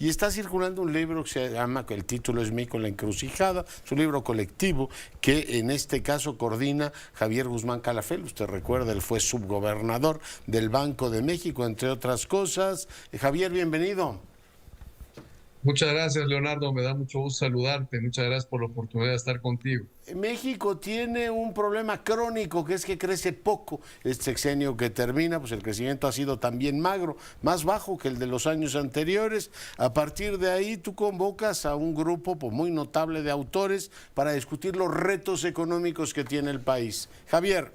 y está circulando un libro que se llama, el título es México en la encrucijada, es un libro colectivo que en este caso coordina Javier Guzmán Calafel. Usted recuerda, él fue subgobernador del Banco de México, entre otras cosas. Javier, bienvenido. Muchas gracias, Leonardo. Me da mucho gusto saludarte. Muchas gracias por la oportunidad de estar contigo. México tiene un problema crónico, que es que crece poco. Este sexenio que termina, pues el crecimiento ha sido también magro, más bajo que el de los años anteriores. A partir de ahí tú convocas a un grupo pues, muy notable de autores para discutir los retos económicos que tiene el país. Javier.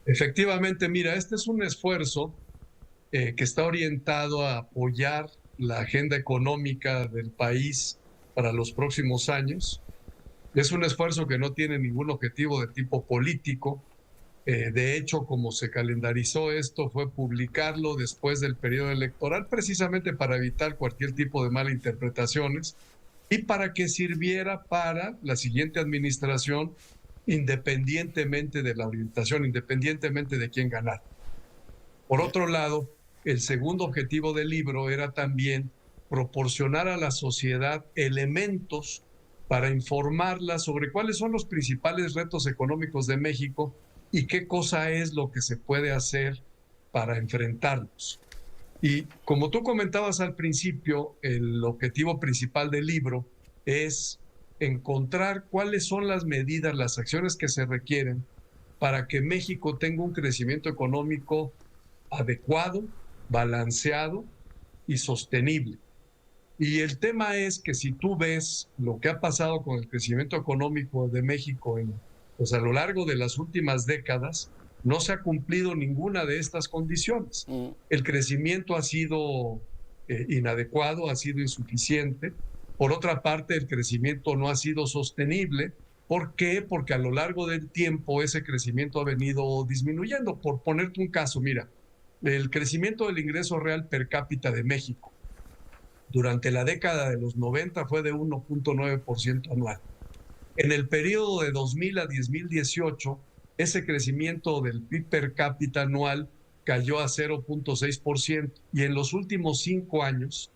Efectivamente, mira, este es un esfuerzo que está orientado a apoyar la agenda económica del país para los próximos años. Es un esfuerzo que no tiene ningún objetivo de tipo político. De hecho, como se calendarizó esto, fue publicarlo después del periodo electoral, precisamente para evitar cualquier tipo de malinterpretaciones y para que sirviera para la siguiente administración, independientemente de la orientación, independientemente de quién ganara. Por otro lado, el segundo objetivo del libro era también proporcionar a la sociedad elementos para informarla sobre cuáles son los principales retos económicos de México y qué cosa es lo que se puede hacer para enfrentarlos. Y como tú comentabas al principio, el objetivo principal del libro es encontrar cuáles son las medidas, las acciones que se requieren para que México tenga un crecimiento económico adecuado, balanceado y sostenible. Y el tema es que si tú ves lo que ha pasado con el crecimiento económico de México pues a lo largo de las últimas décadas, no se ha cumplido ninguna de estas condiciones. El crecimiento ha sido inadecuado, ha sido insuficiente. Por otra parte, el crecimiento no ha sido sostenible. ¿Por qué? Porque a lo largo del tiempo ese crecimiento ha venido disminuyendo. Por ponerte un caso, mira, el crecimiento del ingreso real per cápita de México durante la década de los 90 fue de 1.9% anual. En el periodo de 2000 a 2018, ese crecimiento del PIB per cápita anual cayó a 0.6% y en los últimos 5 años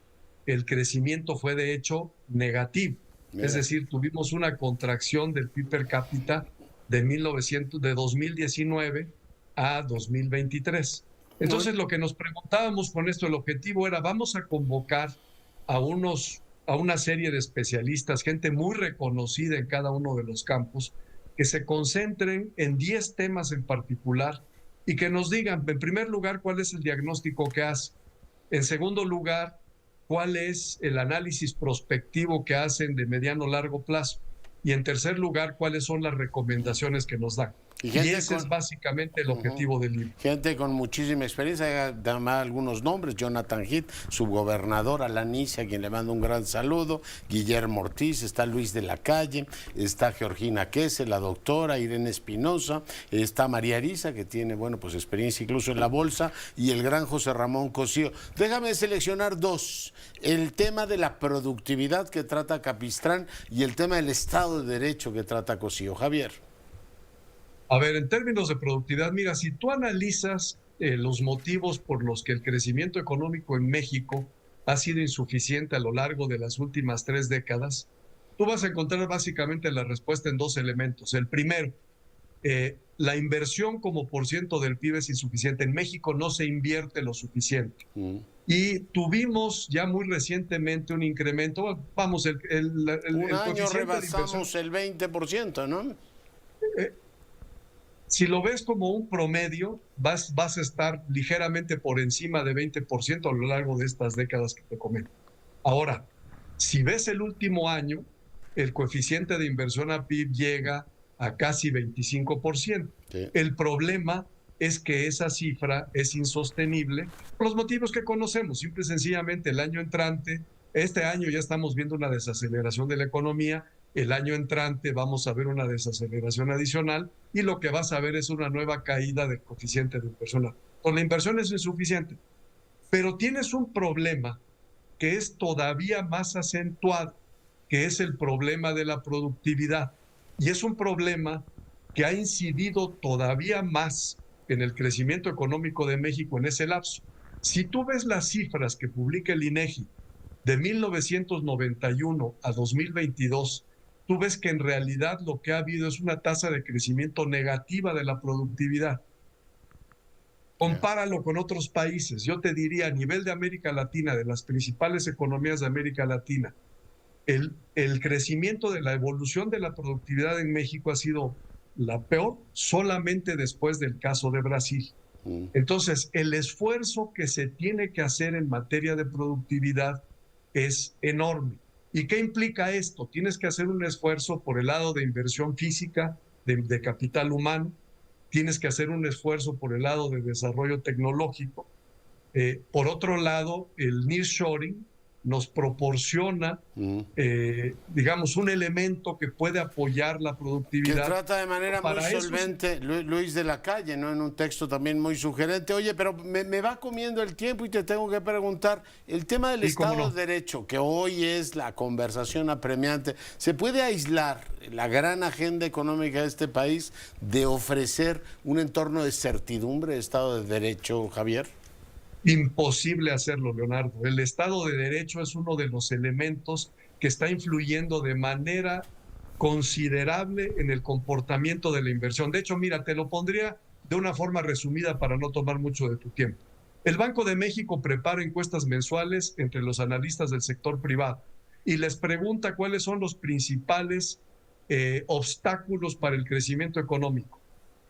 el crecimiento fue de hecho negativo. Mira. Es decir, tuvimos una contracción del PIB per cápita de 2019 a 2023. Entonces, lo que nos preguntábamos con esto, el objetivo era, vamos a convocar a una serie de especialistas, gente muy reconocida en cada uno de los campos, que se concentren en 10 temas en particular y que nos digan, en primer lugar, cuál es el diagnóstico que hace. En segundo lugar, cuál es el análisis prospectivo que hacen de mediano a largo plazo. Y en tercer lugar, cuáles son las recomendaciones que nos dan. Y ese es básicamente el objetivo del libro. Gente con muchísima experiencia, dame algunos nombres: Jonathan Heath, subgobernador, Alan Issa, a quien le mando un gran saludo, Guillermo Ortiz, está Luis de la Calle, está Georgina Quese, la doctora Irene Espinosa, está María Arisa, que tiene, bueno, pues experiencia incluso en la bolsa, y el gran José Ramón Cosío. Déjame seleccionar dos: el tema de la productividad que trata Capistrán y el tema del Estado de Derecho que trata Cosío. Javier. A ver, en términos de productividad, mira, si tú analizas los motivos por los que el crecimiento económico en México ha sido insuficiente a lo largo de las últimas 3 décadas, tú vas a encontrar básicamente la respuesta en 2 elementos. El primero, la inversión como % del PIB es insuficiente. En México no se invierte lo suficiente. Y tuvimos ya muy recientemente un incremento, vamos, un año rebasamos el 20%, ¿no? Si lo ves como un promedio, vas a estar ligeramente por encima de 20% a lo largo de estas décadas que te comento. Ahora, si ves el último año, el coeficiente de inversión a PIB llega a casi 25%. Sí. El problema es que esa cifra es insostenible por los motivos que conocemos. Simple y sencillamente, el año entrante, este año ya estamos viendo una desaceleración de la economía. El año entrante vamos a ver una desaceleración adicional y lo que vas a ver es una nueva caída del coeficiente de inversión. Pues la inversión es insuficiente, pero tienes un problema que es todavía más acentuado, que es el problema de la productividad. Y es un problema que ha incidido todavía más en el crecimiento económico de México en ese lapso. Si tú ves las cifras que publica el INEGI de 1991 a 2022, tú ves que en realidad lo que ha habido es una tasa de crecimiento negativa de la productividad. Compáralo con otros países. Yo te diría, a nivel de América Latina, de las principales economías de América Latina, el crecimiento de la evolución de la productividad en México ha sido la peor solamente después del caso de Brasil. Entonces, el esfuerzo que se tiene que hacer en materia de productividad es enorme. ¿Y qué implica esto? Tienes que hacer un esfuerzo por el lado de inversión física, de capital humano, tienes que hacer un esfuerzo por el lado de desarrollo tecnológico. Por otro lado, el nearshoring nos proporciona, digamos, un elemento que puede apoyar la productividad. Que trata de manera muy solvente Luis de la Calle, ¿no? En un texto también muy sugerente. Oye, pero me va comiendo el tiempo y te tengo que preguntar, el tema del Estado de Derecho, que hoy es la conversación apremiante, ¿se puede aislar la gran agenda económica de este país de ofrecer un entorno de certidumbre de Estado de Derecho, Javier? Imposible hacerlo, Leonardo. El Estado de Derecho es uno de los elementos que está influyendo de manera considerable en el comportamiento de la inversión. De hecho, mira, te lo pondría de una forma resumida para no tomar mucho de tu tiempo. El Banco de México prepara encuestas mensuales entre los analistas del sector privado y les pregunta cuáles son los principales obstáculos para el crecimiento económico.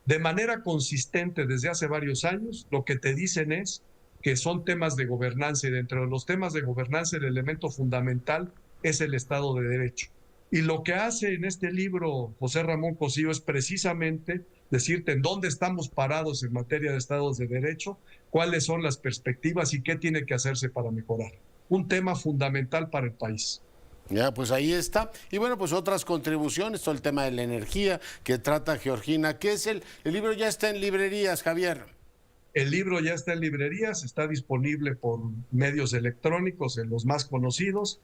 De manera consistente desde hace varios años, lo que te dicen es que son temas de gobernanza, y dentro de los temas de gobernanza el elemento fundamental es el Estado de Derecho. Y lo que hace en este libro José Ramón Cosío es precisamente decirte en dónde estamos parados en materia de Estados de Derecho, cuáles son las perspectivas y qué tiene que hacerse para mejorar. Un tema fundamental para el país. Ya, pues ahí está. Y bueno, pues otras contribuciones, todo el tema de la energía que trata Georgina Kessel. El libro ya está en librerías, Javier. El libro ya está en librerías, está disponible por medios electrónicos, en los más conocidos.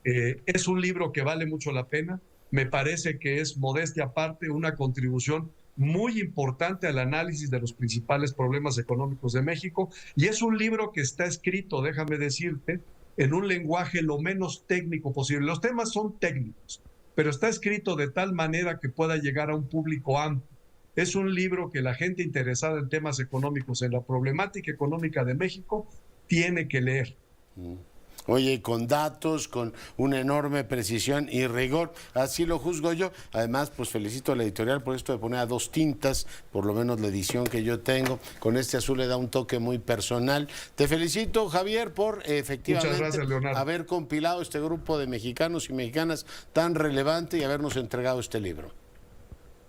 Es un libro que vale mucho la pena. Me parece que es, modestia aparte, una contribución muy importante al análisis de los principales problemas económicos de México. Y es un libro que está escrito, déjame decirte, en un lenguaje lo menos técnico posible. Los temas son técnicos, pero está escrito de tal manera que pueda llegar a un público amplio. Es un libro que la gente interesada en temas económicos, en la problemática económica de México, tiene que leer. Oye, con datos, con una enorme precisión y rigor, así lo juzgo yo. Además, pues felicito a la editorial por esto de poner a dos tintas, por lo menos la edición que yo tengo, con este azul le da un toque muy personal. Te felicito, Javier, por efectivamente gracias, haber compilado este grupo de mexicanos y mexicanas tan relevante y habernos entregado este libro.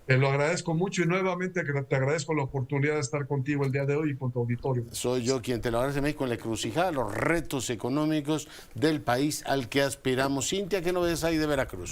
Te lo agradezco mucho y nuevamente te agradezco la oportunidad de estar contigo el día de hoy y con tu auditorio. Soy yo quien te lo agradece, México, en la encrucijada, los retos económicos del país al que aspiramos. Cintia, ¿qué novedades hay de Veracruz?